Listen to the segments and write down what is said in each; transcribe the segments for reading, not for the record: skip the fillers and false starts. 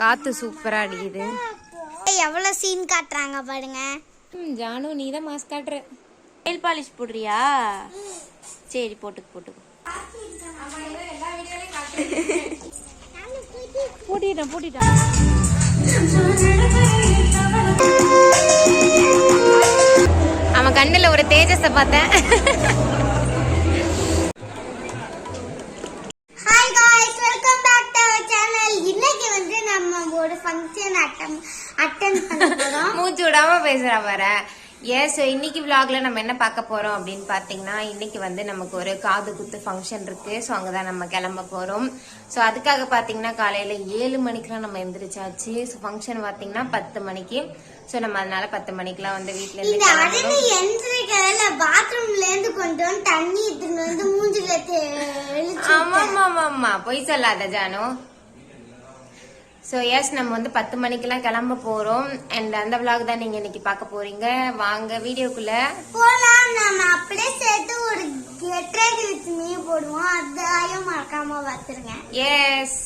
காத்து சூப்பரா அடிக்குது. எவ்வளவு சீன் காட்டுறாங்க பாருங்க. ஜானு நீ தான் மாஸ்க் காட்டுற. நெயில் பாலிஷ் போடுறியா? சரி போட்டுக்கு போட்டுக்கு. போட்டிட்டேன். அவன் கண்ணுல ஒரு தேஜஸை பார்த்தேன். Hi guys, welcome back to our channel. இன்னைக்கு வந்து நம்ம ஒரு ஃபங்க்ஷன் அட்டெண்ட் பண்ண போறோம். மூச்சு விடாம பேசுறா பாரு. ஸோ இன்னைக்கு விளாக்ல நம்ம என்ன பார்க்க போறோம் அப்படின்னு பாத்தீங்கன்னா, இன்னைக்கு வந்து நமக்கு ஒரு காது குத்து ஃபங்க்ஷன் இருக்கு. ஸோ அங்கதான் நம்ம கிளம்ப போறோம். ஸோ அதுக்காக பாத்தீங்கன்னா காலையில 7 மணிக்கெல்லாம் நம்ம எந்திரிச்சாச்சு. ஸோ ஃபங்க்ஷன் பாத்தீங்கன்னா 10 மணிக்கு. ஸோ நம்ம அதனால 10 மணிக்கெல்லாம் வந்து வீட்டுல இருந்து பாத்ரூம்ல இருந்து கொண்டு வந்து தண்ணி எடுத்துட்டு வந்து மூஞ்சில ஆமா பொய் சொல்லாத ஜானு. ஸோ எஸ் நம்ம வந்து 10 மணிக்கெல்லாம் கிளம்ப போறோம். அண்ட் அந்த விளாக் தான் நீங்க இன்னைக்கு பார்க்க போறீங்க. வாங்க வீடியோக்குள்ள போலாம். நம்ம அப்படியே சேர்த்து ஒரு கெட்ரேஜ் வித் மீ போடுவோம். அதையும் மறக்காம பார்த்துருங்க. எஸ்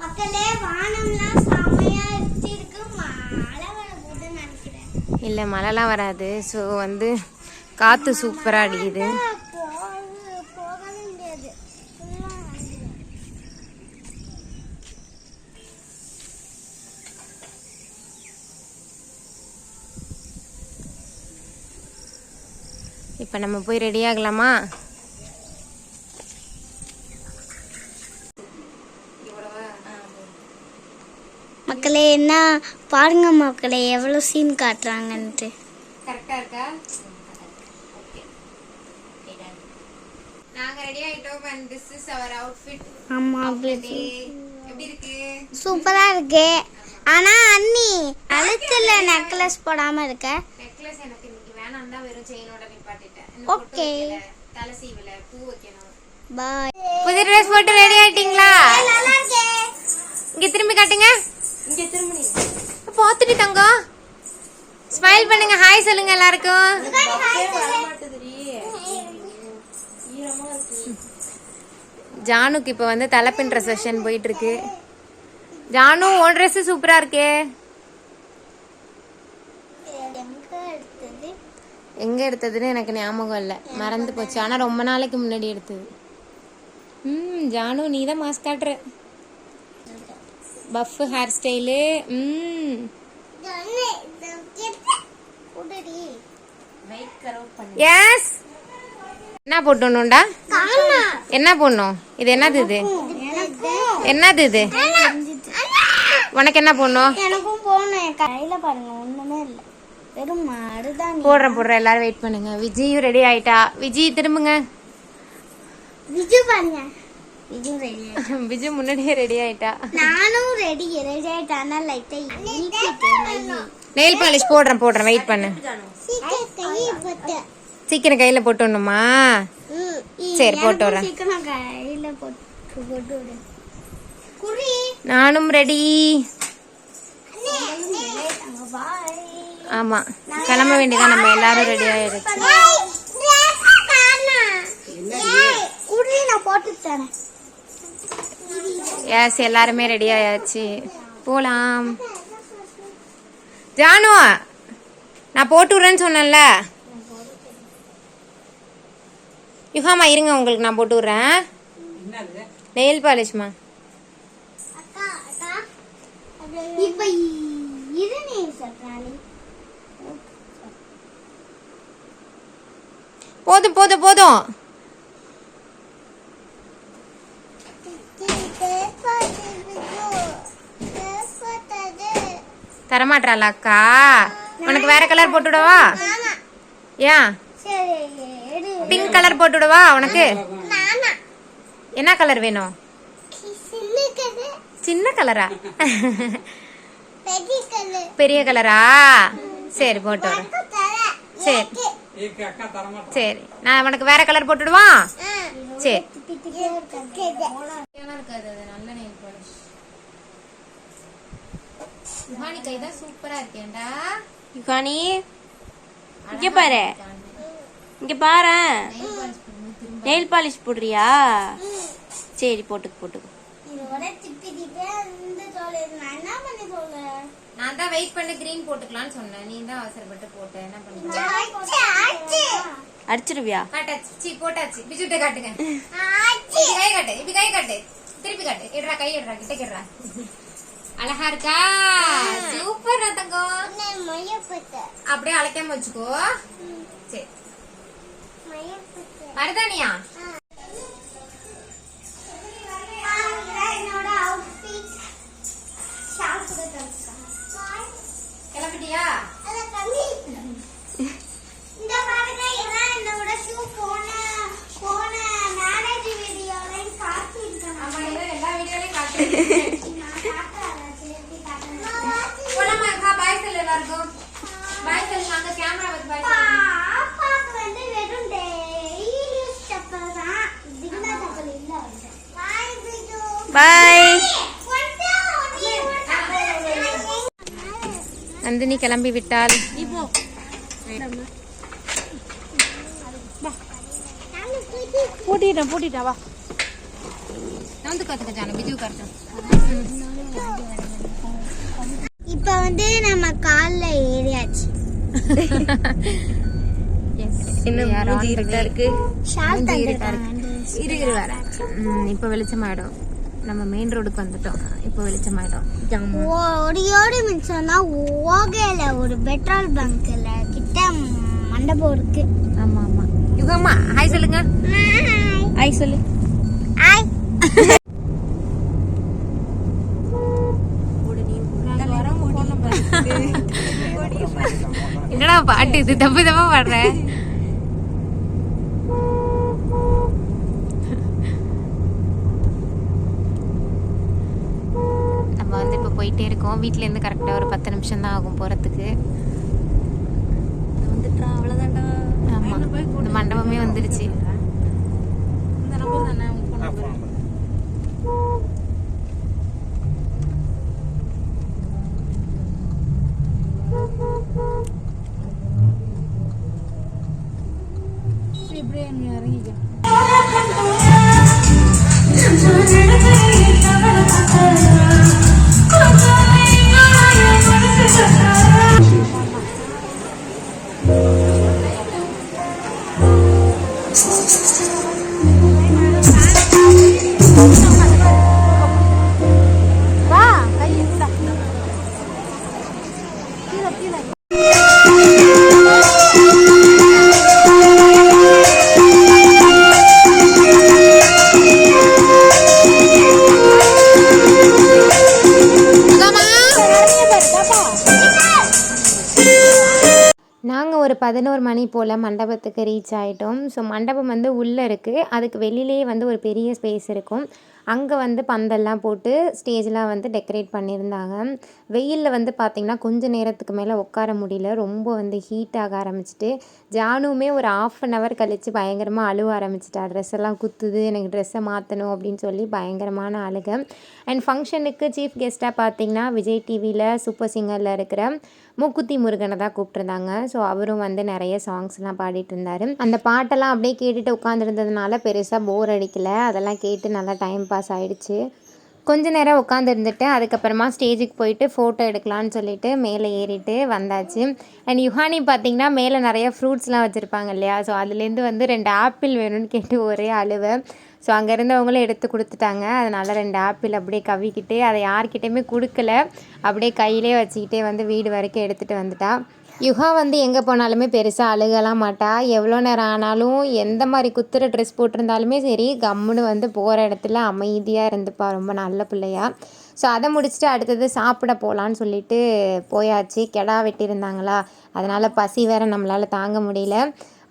மக்களே, வானம்லாம் செமையா இருக்கு. மழை வர போதுன்னு நினைக்கிறேன். இல்ல மழைலாம் வராது. ஸோ வந்து காத்து சூப்பரா அடிக்குது. போகவே முடியாது. இப்ப நம்ம போய் ரெடி ஆகலாமா? மக்களே, என்ன பாருங்க மக்களே, எவ்வளவு சீன் காட்டுறாங்கன்ட்டு. கரெக்டா இருக்கா? நாங்க ரெடி ஆயிட்டோம். and this is our outfit. ஆமா, எப்படி இருக்கு? சூப்பரா இருக்கு. ஆனா அண்ணி அழுத்துல நெக்லஸ் போடாம இருக்க. நெக்லஸ் எனக்கு இன்னைக்கு வேணாம் தான், வெறும் செயினோட நிப்பாட்டிட்டேன். ஓகே, தலை சீவல, பூ வைக்கணும். பை. புது ட்ரெஸ் போட்டு ரெடி ஆயிட்டீங்களா? நல்லா இருக்கே. இங்க திரும்பி காட்டுங்க. இங்க திரும்பி பாத்துட்டு தங்கம் ஸ்மைல் பண்ணுங்க. ஹாய் சொல்லுங்க எல்லாருக்கும். ஜானுக்கு இப்ப வந்து தலை பின்ற செஷன் போயிட்டு இருக்கு. ஜானு உன் ட்ரெஸ் சூப்பரா இருக்கே. எங்க எடுத்ததுன்னு எனக்கு ஞாபகம் இல்ல, மறந்து போச்சு. ஆனா ரொம்ப நாளைக்கு முன்னாடி எடுத்தது. ஜானு நீ தான் மாஸ்க் காட்டுற. Puff hair style. எஸ். என்ன போட்டோம்டா? என்ன போடணும்? இது என்னது? இது என்னது? இது உனக்கு என்ன போடணும்? எனக்கும் போடணும். கையில பாருங்க, ஒண்ணுமே இல்ல, வெறும் மாடுதான். போடுறேன். எல்லாரும் வெயிட் பண்ணுங்க. விஜயும் ரெடி ஆயிட்டா. விஜய் திரும்புங்க. விஜு பாருங்க, விஜு ரெடி ஆயிட்டா. விஜு முன்னாடியே ரெடி ஆயிட்டா. நானும் ரெடி ஆயிட்டானா. லைட்டா நெயில் பாலிஷ் போடுறேன். வெயிட் பண்ணு. சீக்கிரம் கையில போட்டுணுமா? சரி போட்டு வரேன். சீக்கிரம் கையில போட்டு விடு. நானும் ரெடி. ஆமா, கிளம்ப வேண்டியதான். நம்ம எல்லாரும் ரெடி ஆயிடுச்சு. எஸ், எல்லாருமே ரெடி ஆயாச்சு. போலாம். ஜானு நான் போட்டு விடுறேன்னு சொன்னேன்ல. யுகாமா இருங்க, உங்களுக்கு நான் போட்டு விடுறேன். நெயில் பாலிஷ்மா. போதும். தரமாட்டாளா அக்கா? உனக்கு வேற கலர் போட்டுடவா? ஏன் பிங்க் கலர் போட்டுடவா உனக்கு? என்ன கலர் வேணும்? சின்ன கலரா? பெரிய கலரா? சரி போட்டு வரேன். சரி நான் உனக்கு வேற கலர் போட்டுடுவா? சரி. யுகானி கைதான் சூப்பரா இருக்கேன்டா. யுகானி இங்க பாரு, இங்க பாரு. நெயில் பாலிஷ் போடுறியா? சரி போட்டுக்கு. இதோட திப்பி திப்பி இந்த தோல் நான் என்ன பண்ணி சொல்ல நான் தான் வெயிட் பண்ணி கிரீன் போட்டுக்கலாம்னு சொன்னேன், நீ தான் அவசரப்பட்டு போட்ட. என்ன பண்ணுங்க? அடிச்சிருவியா? காட்டாச்சு, போட்டாச்சு. பிஜுட்ட காட்டுங்க. இப்படி கை காட்டு, இப்படி கை காட்டு, திருப்பி காட்டு. எடுறா, கை எடுறா, கிட்ட கேடுறா. அழகா இருக்கா? சூப்பர் தங்கம். அப்படியே அழைக்காம வச்சுக்கோ. சரி, மருதானியா? என்னோட அவுட்ஃபிட் கிளம்பிட்டியா? இந்த பாருங்க, இதான் என்னோட ஷூ. போன மேரேஜ் வீடியோலையும் காட்டியிருக்கேன். ஆமா, இதை எல்லா வீடியோலையும் காட்டுறேன். போலாமா? பாய் சொல்லு எல்லாருக்கும். பாய் சொல்லு. அங்க கேமரா வச்சு பாய் சொல்லு. பாப்பாக்கு வந்து வெறும் டெய்லி யூஸ் செப்பல் தான், தின்னா செப்பல் இல்ல. பாய் பிஜு. பாய். நந்தினி கிளம்பி விட்டாள். பூட்டிட்டா வா. வந்து கத்துக்க ஜானு, பிஜு கத்து. இப்ப வந்து நம்ம கால்ல ஏறியாச்சு. இருக்கு. ஷால் இரு வேற. இப்ப வெளிச்சமாயிடும். நம்ம மெயின் ரோடுக்கு வந்துட்டோம். இப்ப வெளிச்சமாயிடும். ஓடியோடு மிச்சம்னா ஓகேல ஒரு பெட்ரோல் பங்க்ல கிட்ட மண்டபம் இருக்கு. ஆமா ஆமா. யுகம்மா ஹாய் சொல்லுங்க. ஹாய் சொல்லு. ஹாய். என்னடா பாட்டு இது? தப்பு தப்பா பாடுற. நம்ம வந்து இப்ப போயிட்டே இருக்கோம். வீட்ல இருந்து கரெக்டா ஒரு 10 நிமிஷம் தான் ஆகும் போறதுக்கு. வந்துட்டா அவ்வளவுதான்டா. ஆமா, இந்த மண்டபமே வந்துருச்சு. இந்த நம்பர் தானே உங்க ஃபோன் நம்பர்? இப்படியே இறங்கிக்க. வா, கை எடுத்தா. கீழே. நாங்கள் ஒரு 11 மணி போல் மண்டபத்துக்கு ரீச் ஆகிட்டோம். ஸோ மண்டபம் வந்து உள்ளே இருக்குது. அதுக்கு வெளியிலேயே வந்து ஒரு பெரிய ஸ்பேஸ் இருக்கும். அங்கே வந்து பந்தல்லாம் போட்டு ஸ்டேஜ்லாம் வந்து டெக்கரேட் பண்ணியிருந்தாங்க. வெயிலில் வந்து பார்த்திங்கன்னா கொஞ்சம் நேரத்துக்கு மேலே உட்கார முடியல. ரொம்ப வந்து ஹீட் ஆக ஆரம்பிச்சிட்டு ஜானுமே ஒரு 1/2 hour கழித்து பயங்கரமாக அழுவ ஆரம்பிச்சிட்டா. ட்ரெஸ் எல்லாம் குத்துது, எனக்கு ட்ரெஸ்ஸை மாற்றணும் அப்படின்னு சொல்லி பயங்கரமான அழுகை. அண்ட் ஃபங்க்ஷனுக்கு சீஃப் கெஸ்ட்டாக பார்த்திங்கன்னா விஜய் டிவியில் சூப்பர் சிங்கரில் இருக்கிற மூக்குத்தி முருகனை தான் கூப்பிட்ருந்தாங்க. ஸோ அவரும் வந்து நிறைய சாங்ஸ்லாம் பாடிட்டு இருந்தார். அந்த பாட்டெல்லாம் அப்படியே கேட்டுட்டு உட்காந்துருந்ததுனால பெருசாக போர் அடிக்கலை. அதெல்லாம் கேட்டு நல்லா டைம் பாஸ் ஆகிடுச்சு. கொஞ்ச நேரம் உட்காந்துருந்துட்டு அதுக்கப்புறமா ஸ்டேஜுக்கு போயிட்டு ஃபோட்டோ எடுக்கலான்னு சொல்லிட்டு மேலே ஏறிட்டு வந்தாச்சு. அண்ட் யுஹானி பார்த்திங்கன்னா மேலே நிறைய ஃப்ரூட்ஸ்லாம் வச்சுருப்பாங்க இல்லையா, ஸோ அதுலேருந்து வந்து 2 ஆப்பிள் வேணும்னு கேட்டு ஒரே அழுவை. ஸோ அங்கே இருந்தவங்களும் எடுத்து கொடுத்துட்டாங்க. அதனால் 2 ஆப்பிள் அப்படியே கவிக்கிட்டு அதை யார்கிட்டையுமே கொடுக்கல, அப்படியே கையிலே வச்சுக்கிட்டே வந்து வீடு வரைக்கும் எடுத்துகிட்டு வந்துட்டா. யுகா வந்து எங்கே போனாலுமே பெருசாக அழுகலாம் மாட்டா. எவ்வளோ நேரம் ஆனாலும் எந்த மாதிரி குத்துற ட்ரெஸ் போட்டிருந்தாலுமே சரி கம்முன்னு வந்து போகிற இடத்துல அமைதியாக இருந்துப்பா. ரொம்ப நல்ல பிள்ளையா. ஸோ அதை முடிச்சுட்டு அடுத்தது சாப்பிட போகலான்னு சொல்லிட்டு போயாச்சு. கெடா வெட்டியிருந்தாங்களா, அதனால் பசி வேறு நம்மளால் தாங்க முடியல.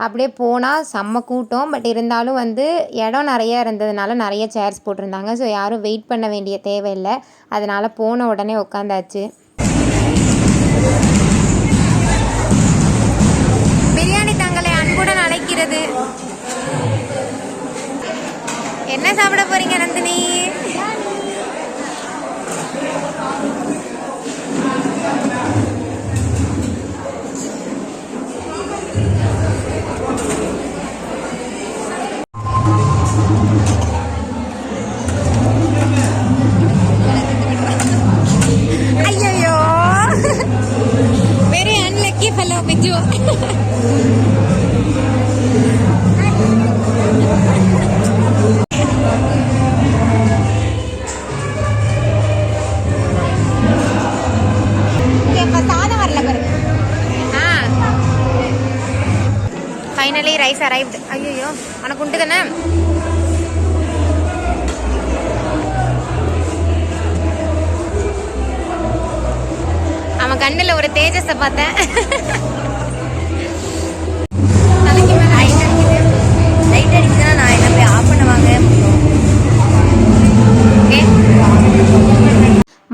அப்படியே போனால் செம்ம கூட்டம். பட் இருந்தாலும் வந்து இடம் நிறையா இருந்ததுனால நிறைய சேர்ஸ் போட்டிருந்தாங்க. ஸோ யாரும் வெயிட் பண்ண வேண்டிய தேவையில்லை. அதனால் போன உடனே உட்காந்தாச்சு. பிரியாணி தங்களை அன்புடன் அழைக்கிறது. என்ன சாப்பிட போறீங்க நந்தினி? அரைவ்டு. ஐயோ உனக்கு உண்டு தானே? அவன் கண்ணுல ஒரு தேஜஸை பார்த்தேன். தலைக்கு மேல லைட் அடிக்குதுன்னா நான் என்ன போய் ஆஃப் பண்ணுவாங்க.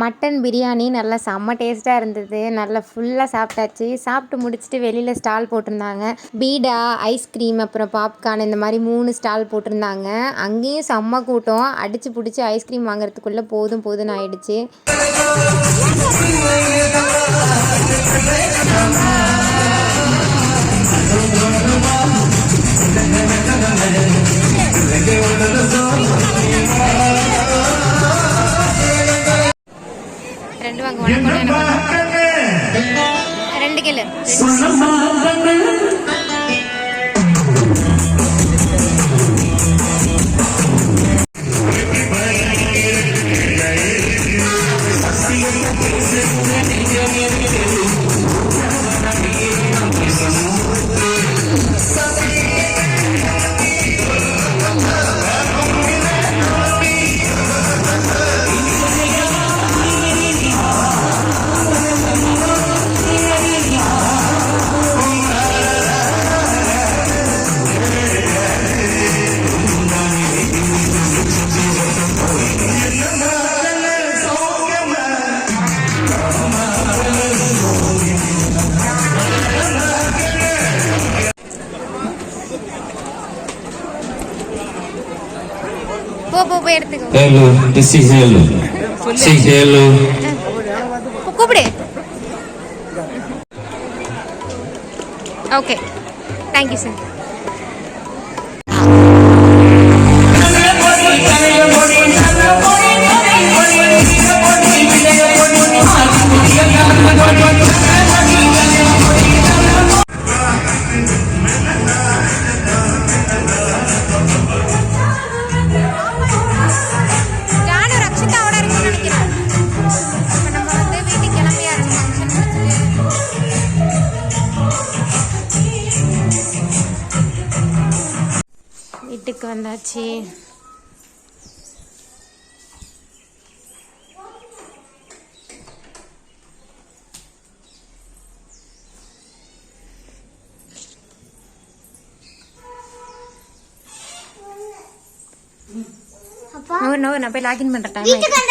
மட்டன் பிரியாணி நல்லா செம்ம டேஸ்ட்டாக இருந்தது. நல்லா ஃபுல்லாக சாப்பிட்டாச்சு. சாப்பிட்டு முடிச்சுட்டு வெளியில் ஸ்டால் போட்டிருந்தாங்க. பீடா, ஐஸ்கிரீம், அப்புறம் பாப்கார்ன், இந்த மாதிரி 3 ஸ்டால் போட்டிருந்தாங்க. அங்கேயும் செம்ம கூட்டம். அடித்து பிடிச்சி ஐஸ்கிரீம் வாங்குறதுக்குள்ளே போதும்னு ஆயிடுச்சு. ரெண்டு வாங்க உனக்கு 2 கிலோ. போய் எடுத்துக்கோ. Hello, this is hello. Say hello. கூப்பிடு. Okay, thank you sir. வீட்டுக்கு வந்தாச்சு. அப்பா நான் போய் லாகின் பண்ற டைம்